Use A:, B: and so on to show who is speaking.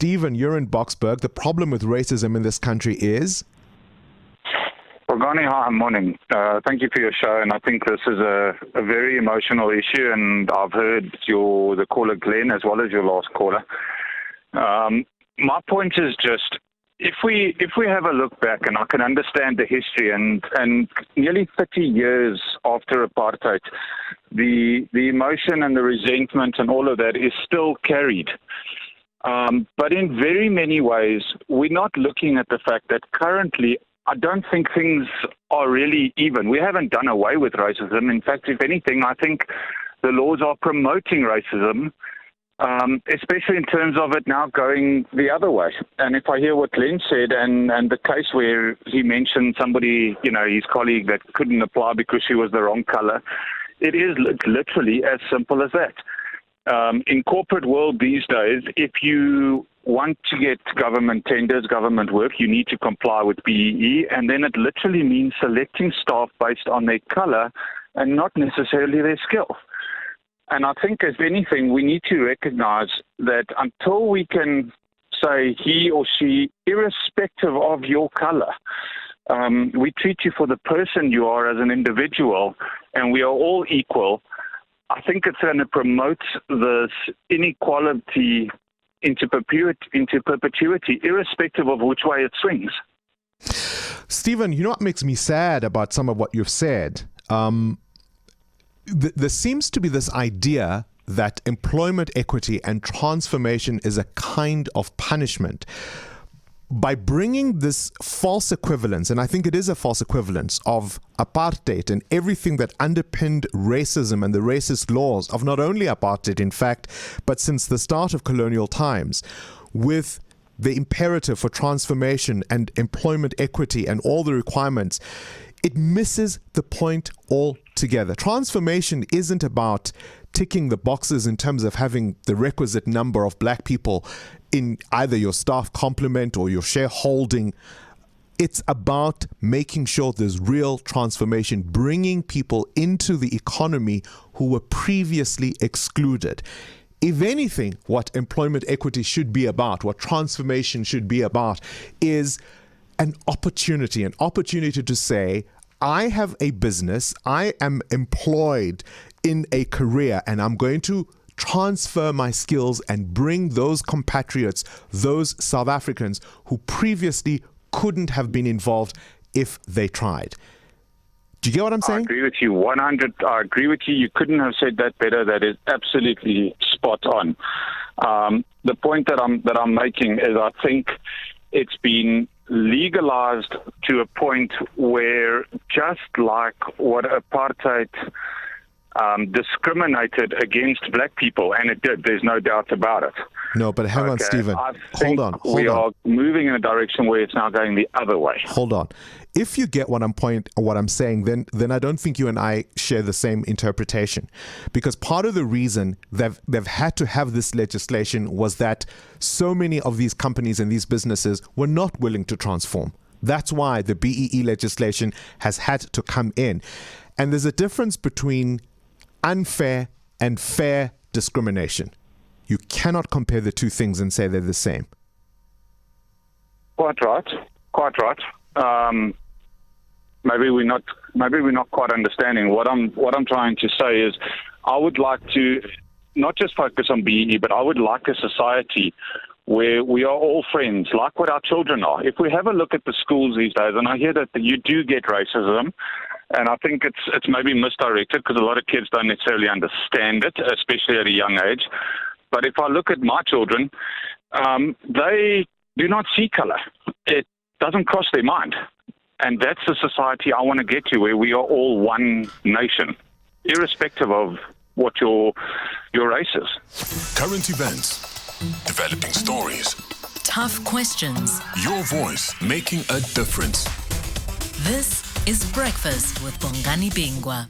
A: Stephen, you're in Boksburg. The problem with racism in this country is?
B: Bongani, hi, morning. Thank you for your show, and I think this is a very emotional issue, and I've heard the caller Glenn as well as your last caller. My point is just, if we have a look back, and I can understand the history, and nearly 30 years after apartheid, the emotion and the resentment and all of that is still carried. But in very many ways, we're not looking at the fact that currently, I don't think things are really even. We haven't done away with racism. In fact, if anything, I think the laws are promoting racism, especially in terms of it now going the other way. And if I hear what Glenn said and the case where he mentioned somebody, his colleague that couldn't apply because she was the wrong color, it's literally as simple as that. In corporate world these days, if you want to get government tenders, government work, you need to comply with BEE, and then it literally means selecting staff based on their color and not necessarily their skill. And I think, if anything, we need to recognize that until we can say he or she, irrespective of your color, we treat you for the person you are as an individual, and we are all equal, I think it's going to promote this inequality into perpetuity, irrespective of which way it swings.
A: Stephen, you know what makes me sad about some of what you've said? There seems to be this idea that employment equity and transformation is a kind of punishment. By bringing this false equivalence, and I think it is a false equivalence, of apartheid and everything that underpinned racism and the racist laws of not only apartheid, in fact, but since the start of colonial times, with the imperative for transformation and employment equity and all the requirements, it misses the point altogether. Transformation isn't about ticking the boxes in terms of having the requisite number of black people in either your staff complement or your shareholding. It's about making sure there's real transformation, bringing people into the economy who were previously excluded. If anything, what employment equity should be about, what transformation should be about, is an opportunity to say, I have a business, I am employed in a career, and I'm going to transfer my skills and bring those compatriots, those South Africans who previously couldn't have been involved if they tried. Do you get what I'm saying?
B: I agree with you 100. I agree with you. You couldn't have said that better. That is absolutely spot on. The point that I'm making is, I think it's been legalized to a point where, just like what apartheid discriminated against black people, and it did, there's no doubt about it.
A: No, but hang on, Stephen.
B: Hold on. We are moving in a direction where it's now going the other way.
A: Hold on. If you get what I'm saying, then I don't think you and I share the same interpretation. Because part of the reason they've had to have this legislation was that so many of these companies and these businesses were not willing to transform. That's why the BEE legislation has had to come in. And there's a difference between unfair and fair discrimination. You cannot compare the two things and say they're the same.
B: Quite right. Maybe we're not quite understanding. What I'm trying to say is, I would like to not just focus on BEE, but I would like a society where we are all friends, like what our children are. If we have a look at the schools these days, and I hear that you do get racism, and I think it's maybe misdirected because a lot of kids don't necessarily understand it, especially at a young age. But if I look at my children, they do not see color. It doesn't cross their mind. And that's the society I want to get to, where we are all one nation, irrespective of what your race is.
C: Current events, developing stories,
D: tough questions,
C: your voice making a difference.
D: This is Breakfast with Bongani Bingwa.